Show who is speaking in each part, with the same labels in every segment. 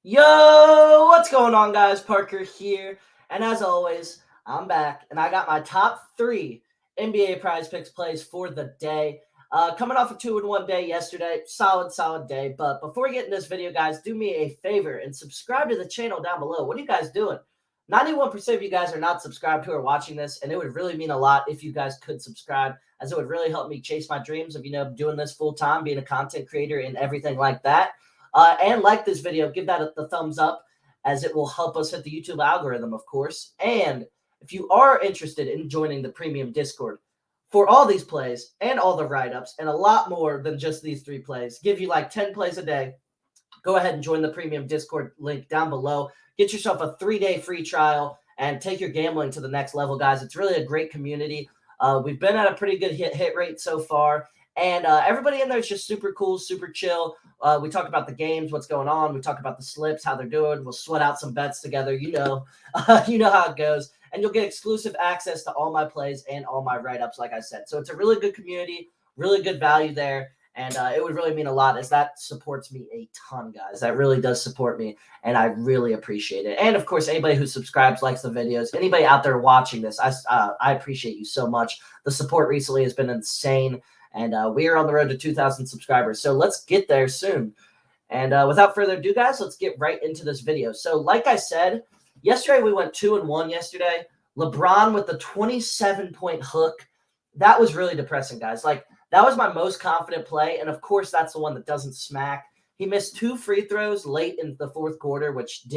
Speaker 1: Yo, what's going on, guys? Parker here. And as always, I'm back and I got my top three NBA prize picks plays for the day. Coming off a 2-1 day yesterday, solid day. But before we get in this video, guys, do me a favor and subscribe to the channel down below. What are you guys doing? 91% of you guys are not subscribed who are watching this, and it would really mean a lot if you guys could subscribe, as it would really help me chase my dreams of, doing this full time, being a content creator and everything like that. And like this video, give that the thumbs up, as it will help us hit the YouTube algorithm, of course. And if you are interested in joining the premium Discord for all these plays and all the write-ups and a lot more than just these 3 plays, give you like 10 plays a day, go ahead and join the premium Discord link down below. Get yourself a 3-day free trial and take your gambling to the next level, guys. It's really a great community. We've been at a pretty good hit rate so far. And everybody in there is just super cool, super chill. We talk about the games, what's going on. We talk about the slips, how they're doing. We'll sweat out some bets together. You know how it goes. And you'll get exclusive access to all my plays and all my write-ups, like I said. So it's a really good community, really good value there. And it would really mean a lot, as that supports me a ton, guys. That really does support me, and I really appreciate it. And, of course, anybody who subscribes, likes the videos, anybody out there watching this, I appreciate you so much. The support recently has been insane, and we are on the road to 2,000 subscribers. So let's get there soon. And without further ado, guys, let's get right into this video. So like I said, yesterday we went 2-1 yesterday. LeBron with the 27-point hook. That was really depressing, guys. Like, that was my most confident play, and of course, that's the one that doesn't smack. He missed 2 free throws late in the fourth quarter, which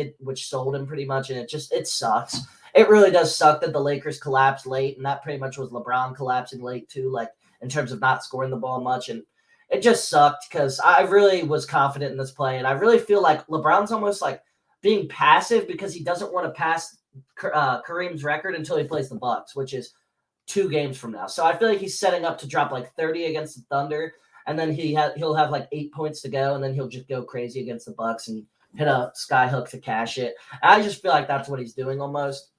Speaker 1: sold him pretty much, and it sucks. It really does suck that the Lakers collapsed late, and that pretty much was LeBron collapsing late too, like in terms of not scoring the ball much, and it just sucked because I really was confident in this play, and I really feel like LeBron's almost like being passive because he doesn't want to pass Kareem's record until he plays the Bucks, which is 2 games from now. So I feel like he's setting up to drop like 30 against the Thunder, and then he'll have like 8 points to go, and then he'll just go crazy against the Bucks and hit a sky hook to cash it. I just feel like that's what he's doing almost.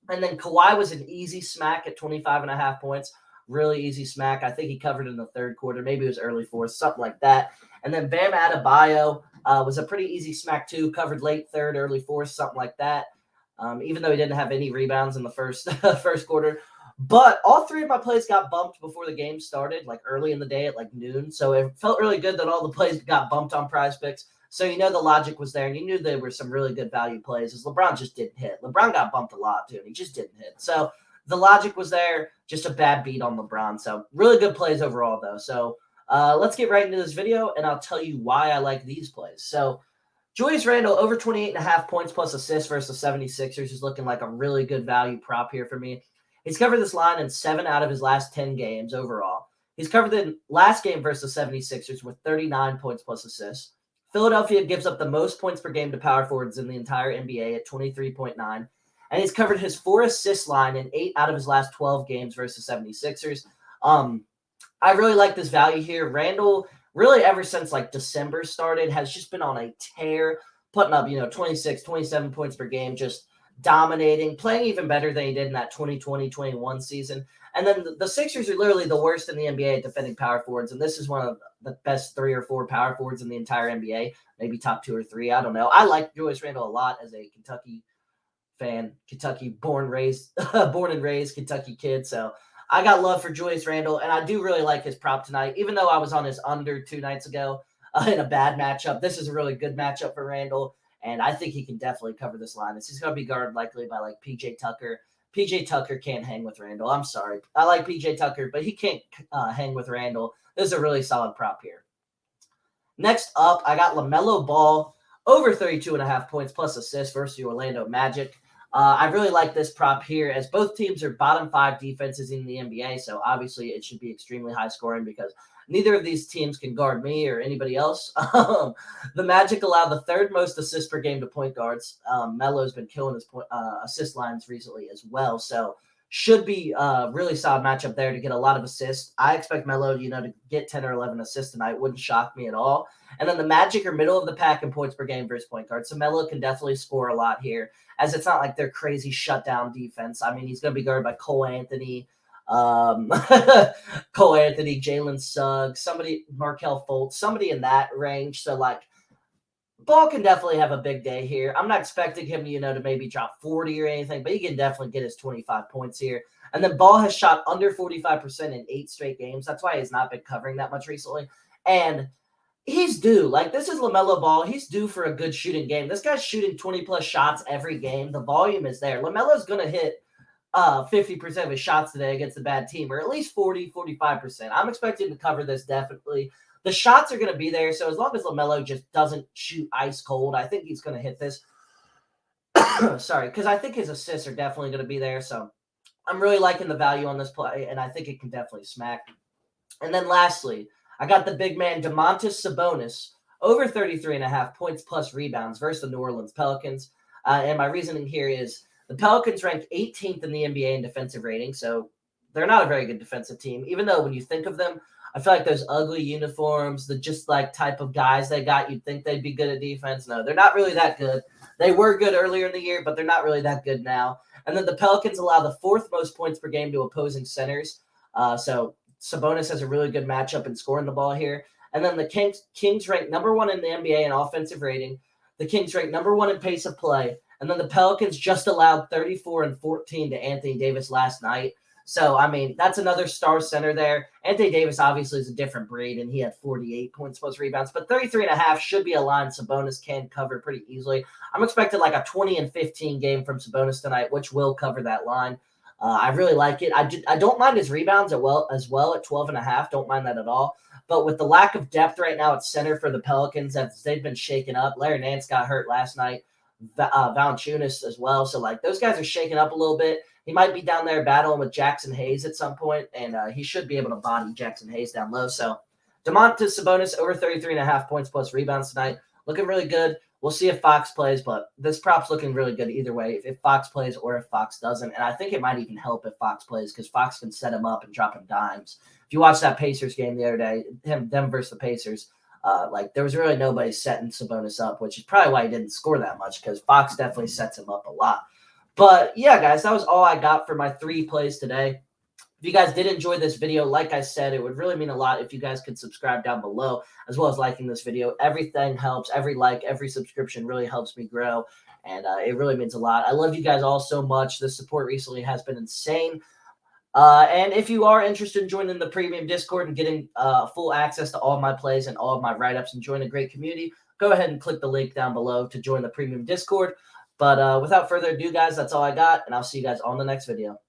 Speaker 1: And then Kawhi was an easy smack at 25.5 points. Really easy smack. I think he covered in the third quarter. Maybe it was early fourth, something like that. And then Bam Adebayo was a pretty easy smack too. Covered late third, early fourth, something like that. Even though he didn't have any rebounds in the first quarter. But all 3 of my plays got bumped before the game started, like early in the day at like noon. So it felt really good that all the plays got bumped on PrizePicks. So the logic was there, and you knew there were some really good value plays, as LeBron just didn't hit. LeBron got bumped a lot too, and he just didn't hit. So the logic was there, just a bad beat on LeBron. So really good plays overall, though. So let's get right into this video, and I'll tell you why I like these plays. So Julius Randle over 28.5 points plus assists versus the 76ers is looking like a really good value prop here for me. He's covered this line in 7 out of his last 10 games overall. He's covered the last game versus the 76ers with 39 points plus assists. Philadelphia gives up the most points per game to power forwards in the entire NBA at 23.9. And he's covered his 4 assist line in 8 out of his last 12 games versus 76ers. I really like this value here. Randle, really ever since like December started, has just been on a tear, putting up, 26, 27 points per game, just dominating, playing even better than he did in that 2020-21 season. And then the Sixers are literally the worst in the NBA at defending power forwards, and this is one of the best 3 or 4 power forwards in the entire NBA, maybe top 2 or 3. I don't know. I like Julius Randle a lot as a Kentucky fan, Kentucky born and raised Kentucky kid. So I got love for Julius Randle, and I do really like his prop tonight, even though I was on his under 2 nights ago in a bad matchup. This is a really good matchup for Randle. And I think he can definitely cover this line. He's going to be guarded likely by like PJ Tucker. PJ Tucker can't hang with Randle. I'm sorry. I like PJ Tucker, but he can't hang with Randle. This is a really solid prop here. Next up, I got LaMelo Ball over 32.5 points plus assists versus the Orlando Magic. I really like this prop here, as both teams are bottom 5 defenses in the NBA. So obviously it should be extremely high scoring because neither of these teams can guard me or anybody else. The Magic allow the 3rd most assists per game to point guards. Melo's been killing his assist lines recently as well. So should be a really solid matchup there to get a lot of assists. I expect Melo, to get 10 or 11 assists tonight. Wouldn't shock me at all. And then the Magic are middle of the pack in points per game versus point guard. So Melo can definitely score a lot here, as it's not like they're crazy shutdown defense. I mean, he's going to be guarded by Cole Anthony, Jalen Suggs, Markelle Fultz, somebody in that range. So like Ball can definitely have a big day here. I'm not expecting him, to maybe drop 40 or anything, but he can definitely get his 25 points here. And then Ball has shot under 45% in 8 straight games. That's why he's not been covering that much recently. And he's due. Like, this is LaMelo Ball. He's due for a good shooting game. This guy's shooting 20-plus shots every game. The volume is there. LaMelo's going to hit 50% of his shots today against a bad team, or at least 40, 45%. I'm expecting to cover this definitely. The shots are going to be there, so as long as LaMelo just doesn't shoot ice cold, I think he's going to hit this. Sorry, because I think his assists are definitely going to be there, so I'm really liking the value on this play, and I think it can definitely smack. And then lastly, I got the big man Domantas Sabonis over 33.5 points plus rebounds versus the New Orleans Pelicans. And my reasoning here is the Pelicans rank 18th in the NBA in defensive rating, so they're not a very good defensive team, even though when you think of them, I feel like those ugly uniforms, the just like type of guys they got, you'd think they'd be good at defense. No, they're not really that good. They were good earlier in the year, but they're not really that good now. And then the Pelicans allow the 4th most points per game to opposing centers. So Sabonis has a really good matchup in scoring the ball here. And then the Kings rank number 1 in the NBA in offensive rating. The Kings rank number 1 in pace of play. And then the Pelicans just allowed 34 and 14 to Anthony Davis last night. So, I mean, that's another star center there. Anthony Davis obviously is a different breed, and he had 48 points plus rebounds. But 33.5 should be a line Sabonis can cover pretty easily. I'm expecting like a 20 and 15 game from Sabonis tonight, which will cover that line. I really like it. I don't mind his rebounds as well at 12.5. Don't mind that at all. But with the lack of depth right now at center for the Pelicans, as they've been shaken up, Larry Nance got hurt last night, Valanciunas as well. So, like, those guys are shaking up a little bit. He might be down there battling with Jackson Hayes at some point, and he should be able to body Jackson Hayes down low. So, Domantas Sabonis over 33.5 points plus rebounds tonight. Looking really good. We'll see if Fox plays, but this prop's looking really good either way, if Fox plays or if Fox doesn't. And I think it might even help if Fox plays because Fox can set him up and drop him dimes. If you watch that Pacers game the other day, them versus the Pacers, like there was really nobody setting Sabonis up, which is probably why he didn't score that much because Fox definitely sets him up a lot. But yeah, guys, that was all I got for my 3 plays today. If you guys did enjoy this video, like I said, it would really mean a lot if you guys could subscribe down below, as well as liking this video. Everything helps. Every like, every subscription really helps me grow, and it really means a lot. I love you guys all so much. The support recently has been insane. And if you are interested in joining the premium Discord and getting full access to all of my plays and all of my write-ups and join a great community, go ahead and click the link down below to join the premium Discord. But without further ado, guys, that's all I got, and I'll see you guys on the next video.